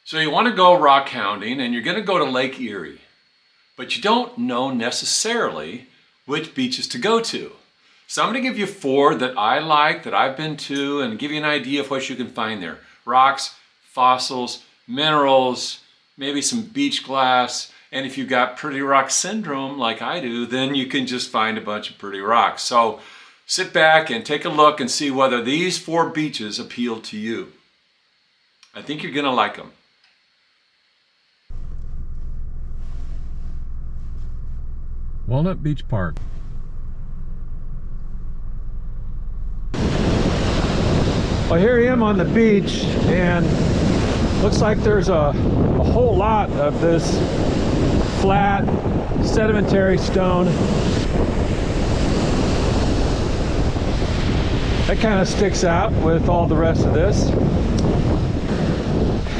So you want to go rock hounding and you're going to go to Lake Erie, but you don't know necessarily which beaches to go to. So I'm going to give you 4 that I like, that I've been to, and give you an idea of what you can find there. Rocks, fossils, minerals, maybe some beach glass, and if you've got pretty rock syndrome like I do, then you can just find a bunch of pretty rocks. So sit back and take a look and see whether these 4 beaches appeal to you. I think you're going to like them. Walnut Beach Park. Well, here I am on the beach, and looks like there's a whole lot of this flat sedimentary stone. That kind of sticks out with all the rest of this.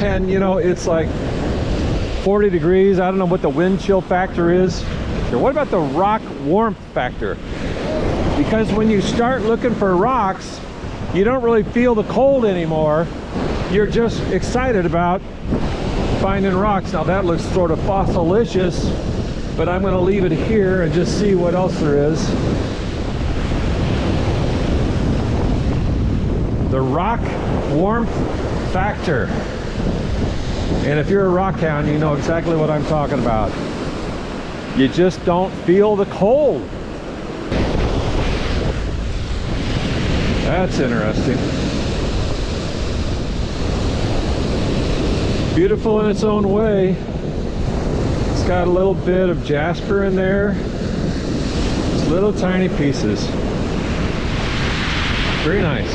And you know, it's like 40 degrees. I don't know what the wind chill factor is. What about the rock warmth factor? Because when you start looking for rocks, you don't really feel the cold anymore. You're just excited about finding rocks. Now that looks sort of fossilicious, but I'm going to leave it here and just see what else there is. The rock warmth factor. And if you're a rock hound, you know exactly what I'm talking about. You just don't feel the cold. That's interesting. Beautiful in its own way. It's got a little bit of jasper in there. It's little tiny pieces. Very nice.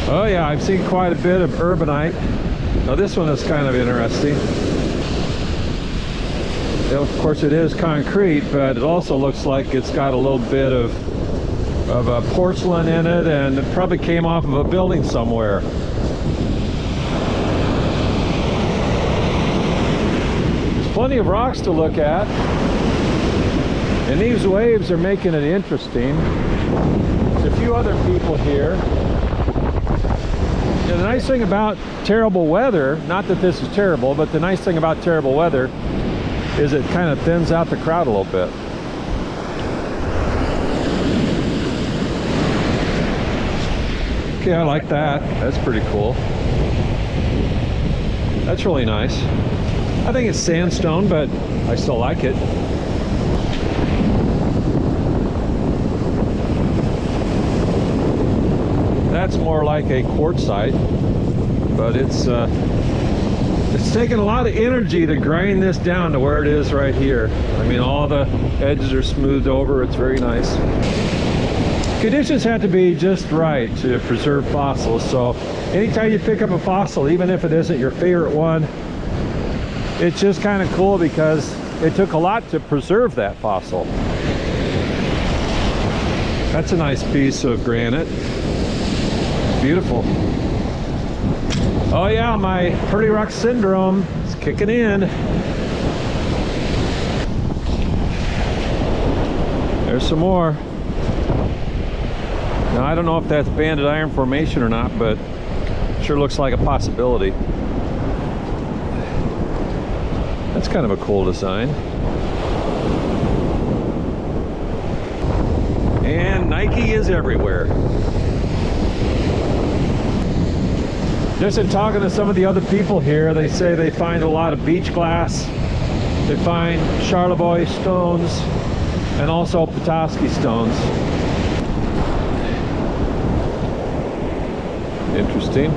Oh yeah, I've seen quite a bit of urbanite. Now this one is kind of interesting. Of course it is concrete, but it also looks like it's got a little bit of porcelain in it, and it probably came off of a building somewhere. There's plenty of rocks to look at, and these waves are making it interesting. There's a few other people here. And the nice thing about terrible weather, not that this is terrible, but the nice thing about terrible weather is it kind of thins out the crowd a little bit. Okay, I like that. That's pretty cool. That's really nice. I think it's sandstone, but I still like it. That's more like a quartzite, but it's taken a lot of energy to grind this down to where it is right here. I mean, all the edges are smoothed over. It's very nice. Conditions have to be just right to preserve fossils. So anytime you pick up a fossil, even if it isn't your favorite one, it's just kind of cool because it took a lot to preserve that fossil. That's a nice piece of granite. Beautiful. Oh yeah, my pretty rock syndrome is kicking in. There's some more. Now I don't know if that's banded iron formation or not, but it sure looks like a possibility. That's kind of a cool design. And Nike is everywhere. Just in talking to some of the other people here, they say they find a lot of beach glass. They find Charlevoix stones and also Petoskey stones. Interesting.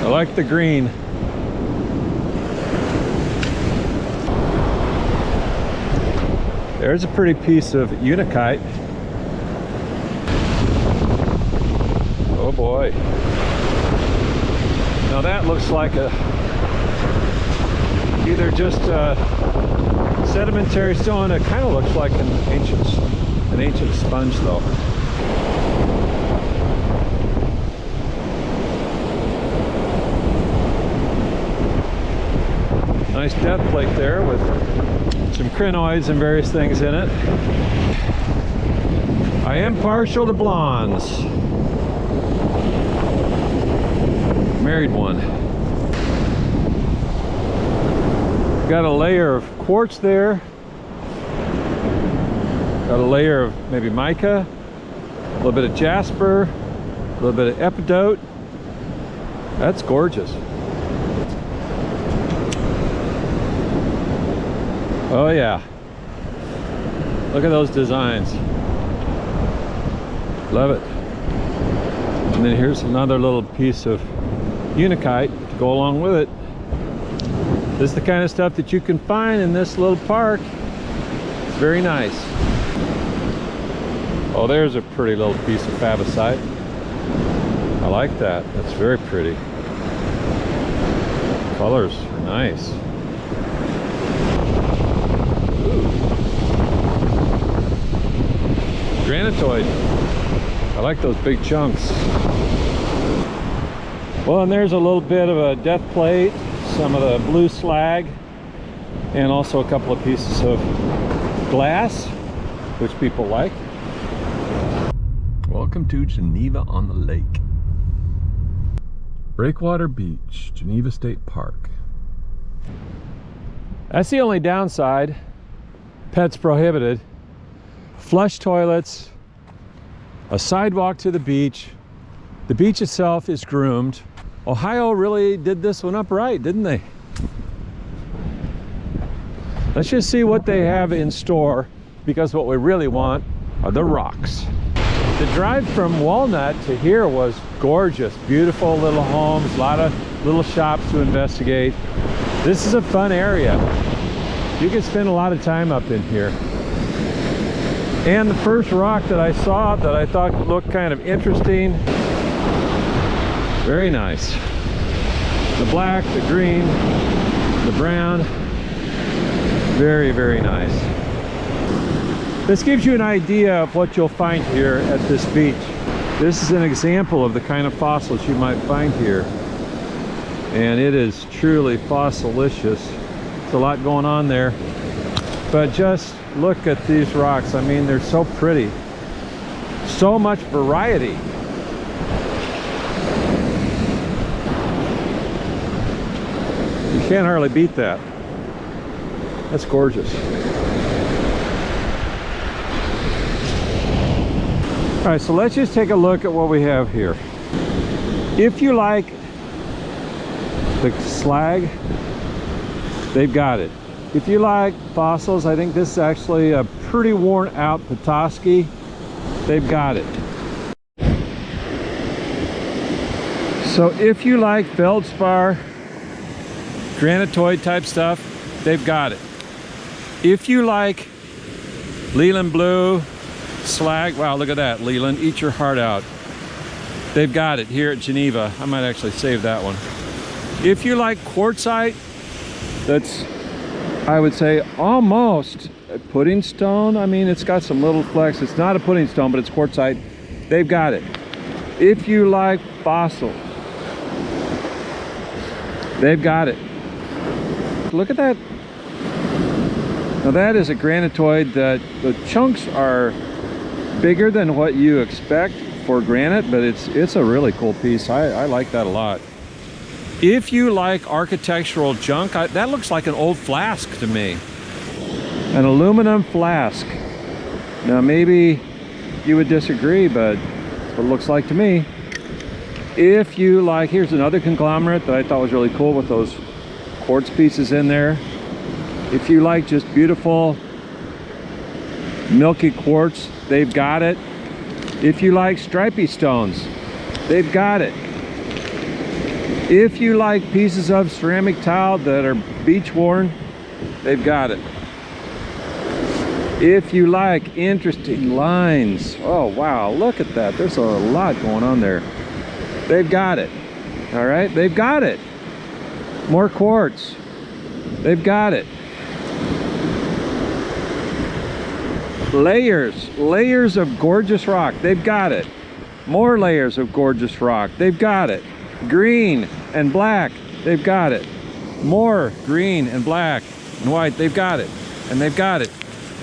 I like the green. There's a pretty piece of unikite. Oh boy. Now that looks like either just a sedimentary stone. It kind of looks like an ancient sponge though. Nice death plate there with some crinoids and various things in it. I am partial to blondes. Married one. Got a layer of quartz there. Got a layer of maybe mica, a little bit of jasper, a little bit of epidote. That's gorgeous. Oh yeah. Look at those designs. Love it. And then here's another little piece of unikite to go along with it. This is the kind of stuff that you can find in this little park. It's very nice. Oh, there's a pretty little piece of fabicite. I like that. That's very pretty. Colors are nice. Ooh. Granitoid. I like those big chunks. Well, and there's a little bit of a death plate, some of the blue slag, and also a couple of pieces of glass, which people like. Welcome to Geneva on the Lake. Breakwater Beach, Geneva State Park. That's the only downside. Pets prohibited. Flush toilets, a sidewalk to the beach. The beach itself is groomed. Ohio really did this one up right, didn't they? Let's just see what they have in store, because what we really want are the rocks. The drive from Walnut to here was gorgeous. Beautiful little homes, a lot of little shops to investigate. This is a fun area. You can spend a lot of time up in here. And the first rock that I saw that I thought looked kind of interesting, very nice. The black, the green, the brown, very, very nice. This gives you an idea of what you'll find here at this beach. This is an example of the kind of fossils you might find here. And it is truly fossilicious. There's a lot going on there. But just look at these rocks. I mean, they're so pretty. So much variety. You can't hardly beat that. That's gorgeous. All right, so let's just take a look at what we have here. If you like the slag, they've got it. If you like fossils, I think this is actually a pretty worn out Petoskey. They've got it. So if you like feldspar, granitoid type stuff, they've got it. If you like Leland blue, slag, wow, look at that, Leland, eat your heart out. They've got it here at Geneva. I might actually save that one. If you like quartzite, that's, I would say, almost a pudding stone. I mean, it's got some little flecks. It's not a pudding stone, but it's quartzite. They've got it. If you like fossils, they've got it. Look at that. Now that is a granitoid that the chunks are bigger than what you expect for granite, but it's a really cool piece. I like that a lot. If you like architectural junk, that looks like an old flask to me. An aluminum flask. Now maybe you would disagree, but that's what it looks like to me. If you like, here's another conglomerate that I thought was really cool with those quartz pieces in there. If you like just beautiful milky quartz, they've got it. If you like stripy stones, they've got it. If you like pieces of ceramic tile that are beach worn, they've got it. If you like interesting lines, oh wow, look at that. There's a lot going on there. They've got it. All right, they've got it. More quartz. They've got it. Layers of gorgeous rock. They've got it. More layers of gorgeous rock. They've got it. Green and black. They've got it. More green and black and white. They've got it. And they've got it.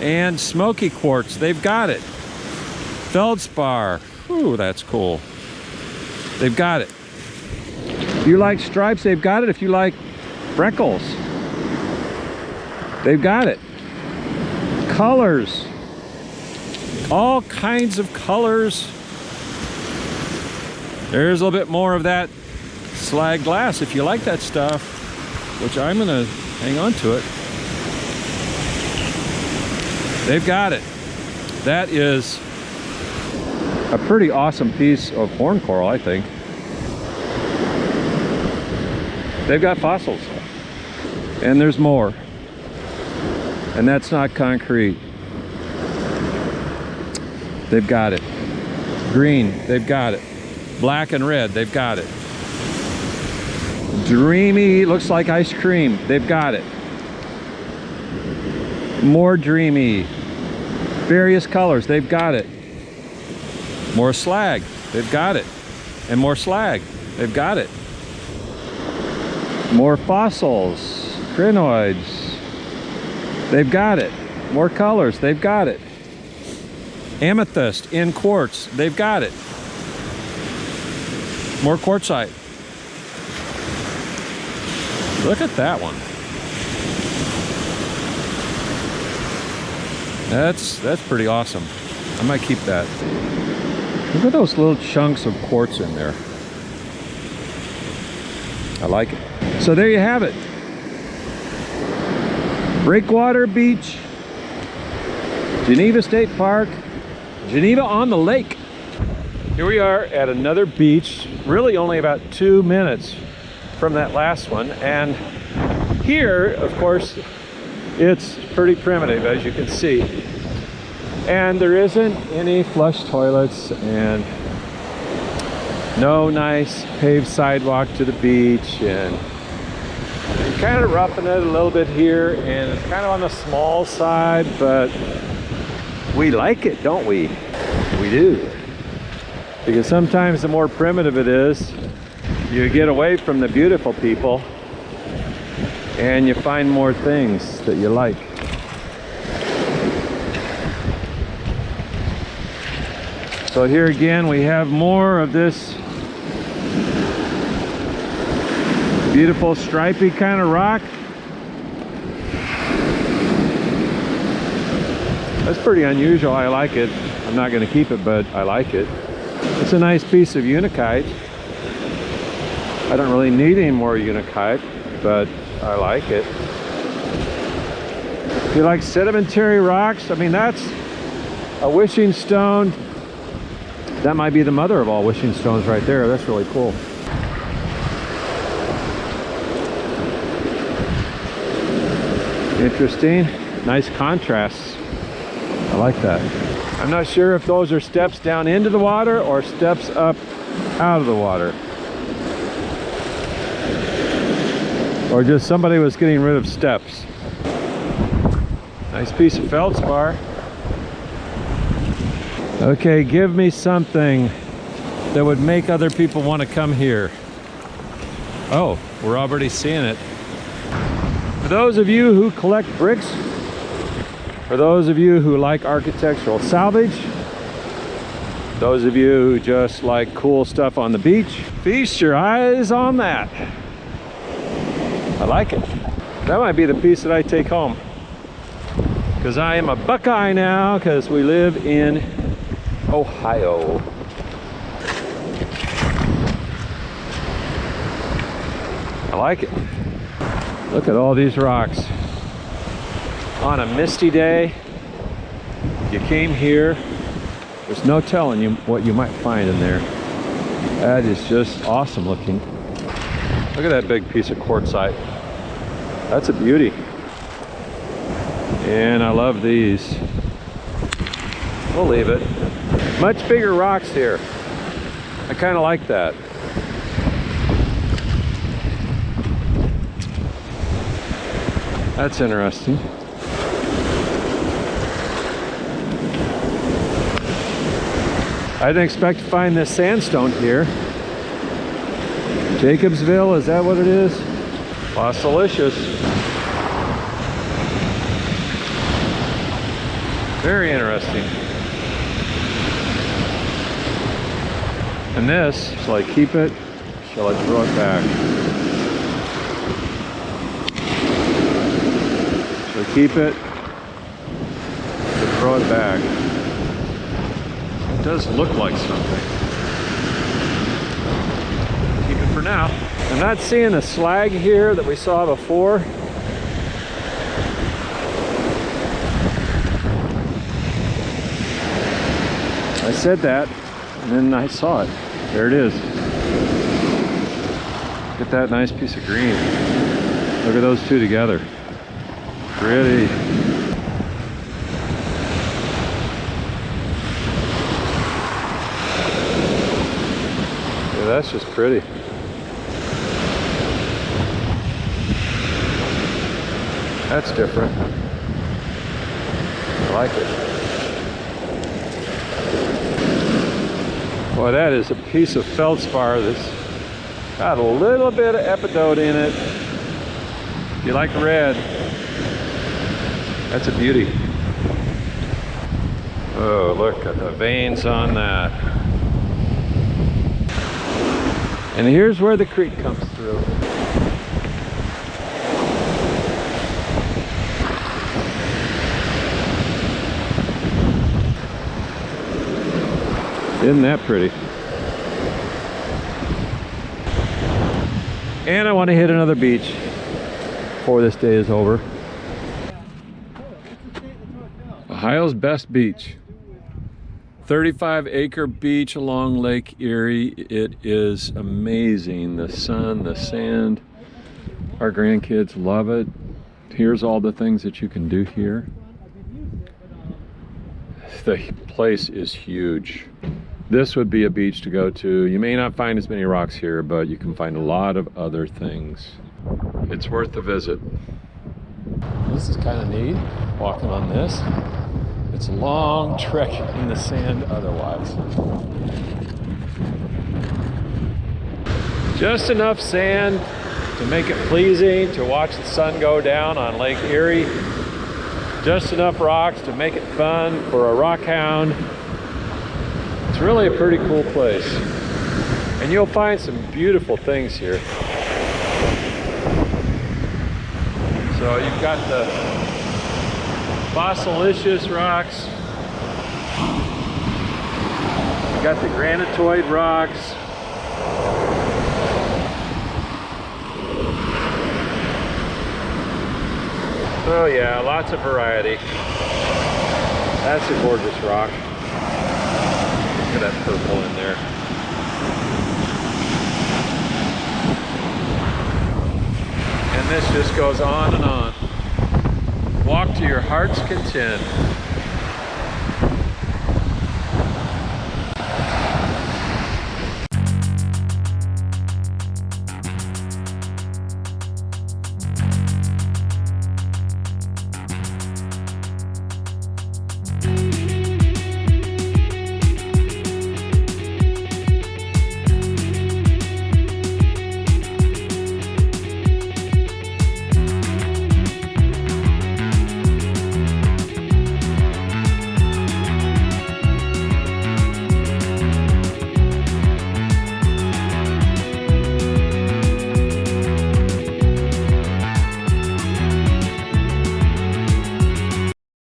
And smoky quartz. They've got it. Feldspar. Ooh, that's cool. They've got it. If you like stripes, they've got it. If you like freckles, they've got it. Colors. All kinds of colors. There's a little bit more of that slag glass if you like that stuff, which I'm gonna hang on to it. They've got it. That is a pretty awesome piece of horn coral, I think. They've got fossils. And there's more. And that's not concrete. They've got it. Green, they've got it. Black and red, they've got it. Dreamy, looks like ice cream, they've got it. More dreamy. Various colors, they've got it. More slag, they've got it. And more slag, they've got it. More fossils, crinoids, they've got it. More colors, they've got it. Amethyst in quartz, they've got it. More quartzite. Look at that one. That's pretty awesome. I might keep that. Look at those little chunks of quartz in there. I like it. So there you have it. Breakwater Beach, Geneva State Park, Geneva on the lake. Here we are at another beach, really only about 2 minutes from that last one. And here, of course, it's pretty primitive, as you can see. And there isn't any flush toilets and no nice paved sidewalk to the beach, and kind of roughing it a little bit here, and it's kind of on the small side, but we like it, don't we? We do. Because sometimes the more primitive it is, you get away from the beautiful people and you find more things that you like. So here again we have more of this beautiful stripy kind of rock. That's pretty unusual. I like it. I'm not going to keep it, but I like it. It's a nice piece of unakite. I don't really need any more unakite, but I like it. If you like sedimentary rocks, I mean, that's a wishing stone. That might be the mother of all wishing stones right there. That's really cool. Interesting. Nice contrasts. I like that. I'm not sure if those are steps down into the water or steps up out of the water. Or just somebody was getting rid of steps. Nice piece of feldspar. Okay, give me something that would make other people want to come here. Oh, we're already seeing it. For those of you who collect bricks, for those of you who like architectural salvage, those of you who just like cool stuff on the beach, feast your eyes on that. I like it. That might be the piece that I take home. Because I am a Buckeye now, because we live in Ohio. I like it. Look at all these rocks. On a misty day, you came here, there's no telling you what you might find in there. That is just awesome looking. Look at that big piece of quartzite. That's a beauty. And I love these. We'll leave it. Much bigger rocks here. I kind of like that. That's interesting. I didn't expect to find this sandstone here. Jacobsville, is that what it is? Fossilicious. Very interesting. And this, shall I keep it? Shall I throw it back? Shall I keep it? Shall I throw it back? It does look like something. Keep it for now. I'm not seeing the slag here that we saw before. I said that, and then I saw it. There it is. Look at that nice piece of green. Look at those two together. Pretty. Yeah, that's just pretty. That's different. I like it. Boy, that is a piece of feldspar that's got a little bit of epidote in it. If you like red, that's a beauty. Oh, look at the veins on that. And here's where the creek comes through. Isn't that pretty? And I want to hit another beach before this day is over. Ohio's best beach. 35-acre beach along Lake Erie. It is amazing. The sun, the sand. Our grandkids love it. Here's all the things that you can do here. The place is huge. This would be a beach to go to. You may not find as many rocks here, but you can find a lot of other things. It's worth the visit. This is kind of neat, walking on this. It's a long trek in the sand otherwise. Just enough sand to make it pleasing to watch the sun go down on Lake Erie. Just enough rocks to make it fun for a rockhound. It's really a pretty cool place. And you'll find some beautiful things here. So you've got the fossilicious rocks. You've got the granitoid rocks. Oh yeah, lots of variety. That's a gorgeous rock. Look at that purple in there. And this just goes on and on. Walk to your heart's content.